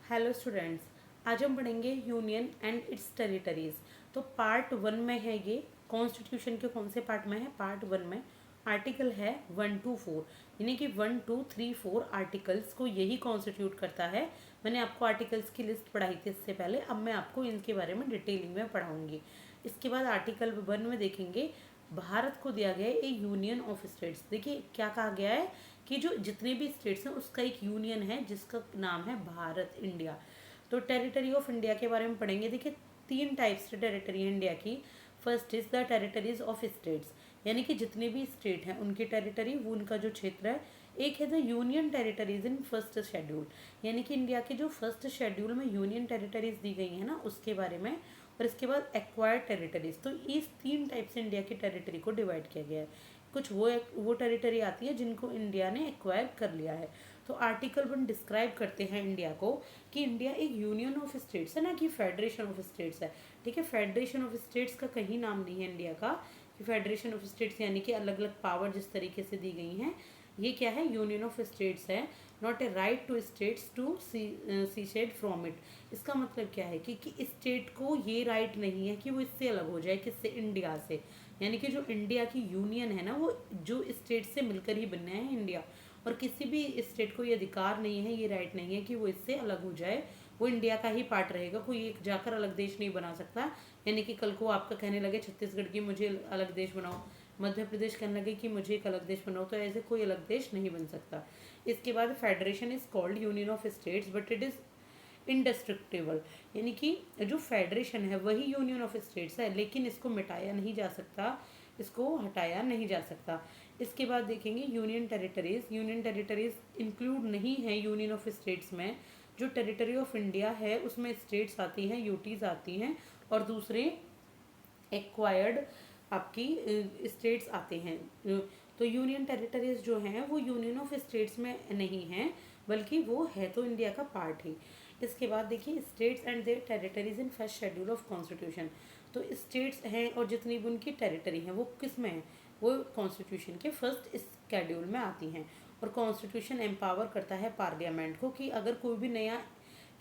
Hello students. आज हम पढ़ेंगे यूनियन एंड इट्स टेरिटरीज। तो पार्ट वन में है ये। कॉन्स्टिट्यूशन के कौन से पार्ट में है? पार्ट वन में आर्टिकल है 1 to 4, यानी कि 1 2 3 4 आर्टिकल्स को यही कॉन्स्टिट्यूट करता है। मैंने आपको आर्टिकल्स की लिस्ट पढ़ाई थी इससे पहले, अब मैं आपको इनके बारे में डिटेलिंग में पढ़ाऊंगी। इसके बाद आर्टिकल 1 में देखेंगे भारत को दिया गया है ए यूनियन ऑफ स्टेट्स। देखिए क्या कहा गया है कि जो जितने भी स्टेट्स हैं उसका एक यूनियन है जिसका नाम है भारत, इंडिया। तो टेरिटरी ऑफ इंडिया के बारे में पढ़ेंगे। देखिए तीन टाइप्स से टेरिटरी है इंडिया की। First is the territories of states, यानी कि जितने भी स्टेट हैं उनकी टेरिटरी, वो उनका जो क्षेत्र है। एक है the union territories in first schedule, यानी कि इंडिया के जो फर्स्ट शेड्यूल में यूनियन टेरिटरीज दी गई है ना उसके बारे में। और इसके बाद एक्वायर्ड टेरिटरीज। तो इस तीन टाइप से इंडिया की टेरिटरी को डिवाइड किया गया है। कुछ वो टेरिटरी आती है जिनको इंडिया ने एक्वायर कर लिया है। तो आर्टिकल 1 डिस्क्राइब करते हैं इंडिया को कि इंडिया एक यूनियन ऑफ स्टेट्स है, ना कि फेडरेशन ऑफ स्टेट्स है। ठीक है, फेडरेशन ऑफ स्टेट्स का कहीं नाम नहीं है इंडिया का कि फेडरेशन ऑफ स्टेट्स, यानी कि अलग अलग पावर जिस तरीके से दी गई हैं। ये क्या है? यूनियन ऑफ स्टेट्स है। Not a right to states to secede from it. इसका मतलब क्या है कि स्टेट को ये राइट नहीं है कि वो इससे अलग हो जाए। किससे? इंडिया से। यानी कि जो इंडिया की यूनियन है ना, वो जो स्टेट से मिलकर ही बनना है इंडिया। और किसी भी स्टेट को ये अधिकार नहीं है, ये राइट नहीं है कि वो इससे अलग हो जाए। वो इंडिया का ही पार्ट रहेगा, कोई एक जाकर अलग देश नहीं बना सकता। यानी कि कल को आपका कहने लगे छत्तीसगढ़ की मुझे अलग देश बनाओ, मध्य प्रदेश कहने लगे कि मुझे एक अलग देश बनाओ, तो ऐसे कोई अलग देश नहीं बन सकता। इसके बाद federation is called union of states but it is इंडेस्ट्रक्टिबल, यानी कि जो फेडरेशन है वही यूनियन ऑफ स्टेट्स है, लेकिन इसको मिटाया नहीं जा सकता, इसको हटाया नहीं जा सकता। इसके बाद देखेंगे union territories. Union territories include नहीं है यूनियन ऑफ स्टेट्स में। जो टेरिटरी ऑफ इंडिया है उसमें स्टेट्स आती हैं, यूटीज आती हैं, और दूसरे एक्वायर्ड आपकी स्टेट्स आते हैं। तो यूनियन टेरिटरीज जो हैं वो यूनियन ऑफ स्टेट्स में नहीं हैं, बल्कि वो है तो इंडिया का पार्ट ही। इसके बाद देखिए states and there territories in first schedule of constitution. तो स्टेट्स हैं और जितनी भी उनकी टेरिटरी हैं वो किस में है? वो कॉन्स्टिट्यूशन के फर्स्ट शेड्यूल में आती हैं। और कॉन्स्टिट्यूशन एम्पावर करता है पार्लियामेंट को कि अगर कोई भी नया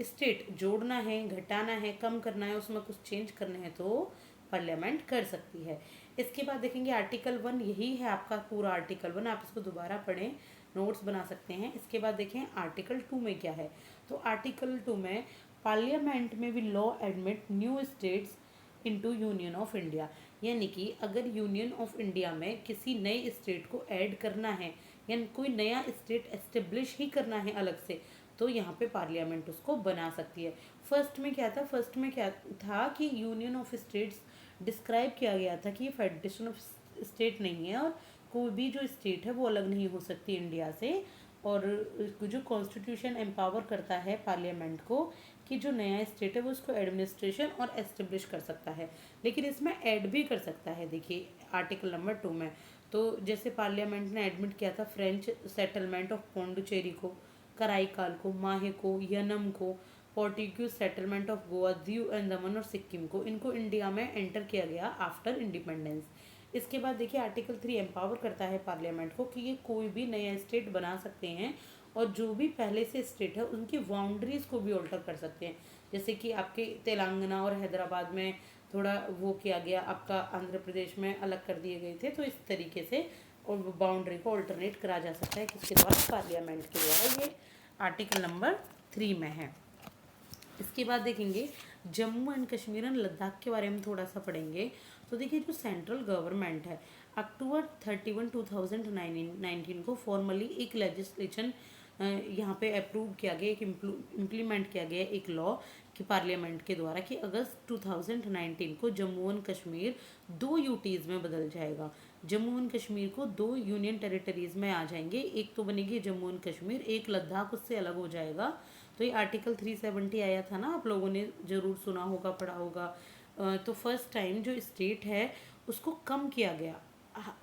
स्टेट जोड़ना है, घटाना है, कम करना है, उसमें कुछ चेंज करने हैं तो पार्लियामेंट कर सकती है। इसके बाद देखेंगे आर्टिकल 1, यही है आपका पूरा आर्टिकल 1। आप इसको दोबारा पढ़ें, नोट्स बना सकते हैं। इसके बाद देखें आर्टिकल 2 में क्या है। तो आर्टिकल 2 में पार्लियामेंट में भी law admit new states into union of India, यानी कि अगर यूनियन ऑफ इंडिया में किसी नए स्टेट को ऐड करना है या कोई नया स्टेट एस्टेब्लिश ही करना है अलग से, तो यहाँ पे पार्लियामेंट उसको बना सकती है। फर्स्ट में क्या था? फर्स्ट में क्या था कि यूनियन ऑफ स्टेट्स डिस्क्राइब किया गया था कि ये फेडरेशन ऑफ स्टेट नहीं है और कोई भी जो स्टेट है वो अलग नहीं हो सकती इंडिया से। और जो कॉन्स्टिट्यूशन एम्पावर करता है पार्लियामेंट को कि जो नया स्टेट है वो उसको एडमिनिस्ट्रेशन और एस्टेब्लिश कर सकता है, लेकिन इसमें ऐड भी कर सकता है। देखिए आर्टिकल नंबर 2 में, तो जैसे पार्लियामेंट ने एडमिट किया था फ्रेंच सेटलमेंट ऑफ पौंडुचेरी को, कराईकाल को, माहे को, यनम को, Portuguese settlement of Goa, Diu and दमन और सिक्किम को, इनको इंडिया में एंटर किया गया आफ्टर इंडिपेंडेंस। इसके बाद देखिए आर्टिकल 3 एम्पावर करता है पार्लियामेंट को कि ये कोई भी नया स्टेट बना सकते हैं और जो भी पहले से स्टेट है उनकी बाउंड्रीज को भी ऑल्टर कर सकते हैं। जैसे कि आपके तेलंगाना और हैदराबाद में थोड़ा वो किया गया, आपका आंध्र प्रदेश में अलग कर दिए गए थे, तो इस तरीके से और बाउंड्री को ऑल्टरनेट करा जा सकता है किसके द्वारा? पार्लियामेंट के द्वारा। ये आर्टिकल नंबर 3 में है। इसके बाद देखेंगे जम्मू एंड कश्मीर एंड लद्दाख के बारे में थोड़ा सा पढ़ेंगे। तो देखिए जो सेंट्रल गवर्नमेंट है अक्टूबर 31 2019 को फॉर्मली एक लेजिस्लेशन यहाँ पे अप्रूव किया गया, एक इम्प्लीमेंट किया गया एक लॉ कि पार्लियामेंट के द्वारा कि अगस्त 2019 को जम्मू एंड कश्मीर 2 यूटीज़ में बदल जाएगा। जम्मू एंड कश्मीर को 2 यूनियन टेरिटरीज में आ जाएंगे, एक तो बनेगी जम्मू एंड कश्मीर, एक लद्दाख उससे अलग हो जाएगा। तो ये आर्टिकल 370 आया था ना, आप लोगों ने ज़रूर सुना होगा, पढ़ा होगा। तो फर्स्ट टाइम जो स्टेट है उसको कम किया गया,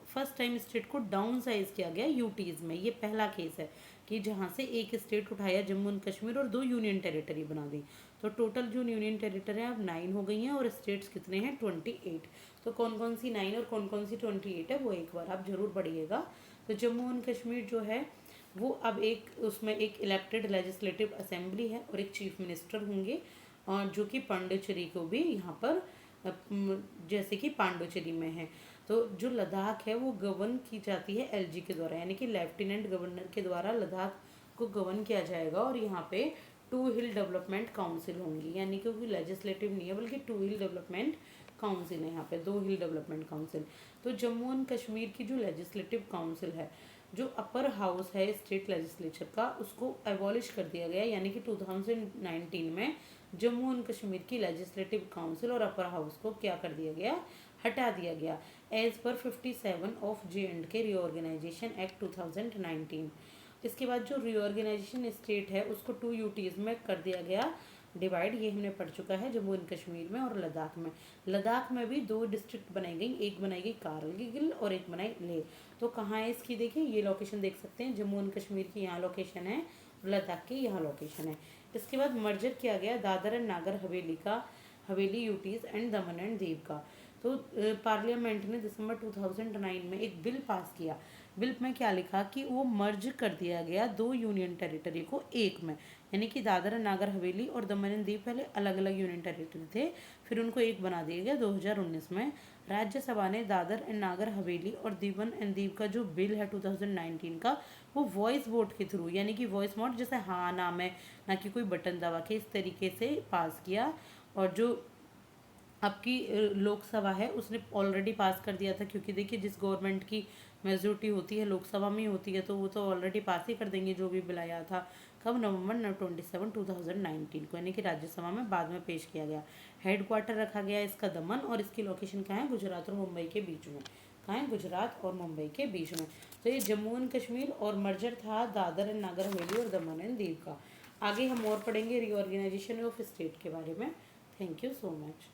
फर्स्ट टाइम स्टेट को डाउन साइज किया गया यूटीज़ में। ये पहला केस है कि जहाँ से एक स्टेट उठाया जम्मू एंड कश्मीर और 2 यूनियन टेरिटरी बना दी। तो टोटल जो यूनियन टेरिटरी है अब 9 हो गई हैं और स्टेट्स कितने हैं? 28। तो कौन कौन सी 9 और कौन कौन सी 28 है वो एक बार आप जरूर पढ़िएगा। तो जम्मू एंड कश्मीर जो है वो अब एक उसमें एक इलेक्टेड लेजिस्लेटिव असेंबली है और एक चीफ मिनिस्टर होंगे, और जो कि पांडिचेरी को भी यहाँ पर जैसे कि पांडिचेरी में है। तो जो लद्दाख है वो गवर्न की जाती है एलजी के द्वारा, यानी कि लेफ्टिनेंट गवर्नर के द्वारा लद्दाख को गवर्न किया जाएगा। और यहाँ पे टू हिल डेवलपमेंट काउंसिल होंगी, यानी कि वो लेजिस्लेटिव नहीं है बल्कि टू हिल डेवलपमेंट काउंसिल है, यहाँ पे दो हिल डेवलपमेंट काउंसिल। तो जम्मू एंड कश्मीर की जो लेजिस्लेटिव काउंसिल है, जो अपर हाउस है स्टेट लेजिस्लेचर का, उसको एबॉलिश कर दिया गया, यानी कि 2019 में जम्मू एंड कश्मीर की लेजिस्लेटिव काउंसिल और अपर हाउस को क्या कर दिया गया, हटा दिया गया, as per 57 of J&K reorganisation act 2019। इसके बाद जो रीऑर्गेनाइजेशन स्टेट है उसको 2 यूटीज में कर दिया गया डिवाइड, ये हमने पढ़ चुका है जम्मू एंड कश्मीर में और लद्दाख में। लद्दाख में भी 2 डिस्ट्रिक्ट बनाई गई, एक बनाई गई कारगिल और एक बनाई लेह। तो कहाँ है इसकी, देखिए ये लोकेशन देख सकते हैं, जम्मू एंड कश्मीर की यहाँ लोकेशन है, लद्दाख की यहाँ लोकेशन है। इसके बाद मर्जर किया गया दादर एंड नागर हवेली का, हवेली UTs and Daman and Diu का। तो पार्लियामेंट ने दिसंबर 2009 में एक बिल पास किया। बिल में क्या लिखा कि वो मर्ज कर दिया गया 2 यूनियन टेरिटरी को एक में, यानी कि दादर एंड नागर हवेली और दमन एंड दीव पहले अलग अलग यूनियन टेरिटरी थे, फिर उनको एक बना दिया गया 2019 में। राज्यसभा ने दादर एंड नागर हवेली और दमन एंड दीव का जो बिल है 2019 का, वो वॉइस वोट के थ्रू, यानी कि वॉइस वोट जैसे हाँ ना में, ना कि कोई बटन दबा के, इस तरीके से पास किया। और जो आपकी लोकसभा है उसने ऑलरेडी पास कर दिया था, क्योंकि देखिए जिस गवर्नमेंट की मेजोरिटी होती है लोकसभा में ही होती है, तो वो तो ऑलरेडी पास ही कर देंगे जो भी बिल आया था। कब, नवंबर 27 2019 को, यानी कि राज्यसभा में बाद में पेश किया गया। हेडक्वार्टर रखा गया इसका दमन, और इसकी लोकेशन कहाँ है, गुजरात और मुंबई के बीच में। कहाँ है, गुजरात और मुंबई के बीच में। तो ये जम्मू एंड कश्मीर और मर्जर था दादर एंड नागर हवेली और दमन एंड दीव का। आगे हम और पढ़ेंगे रीऑर्गेनाइजेशन ऑफ स्टेट के बारे में। Thank you so much.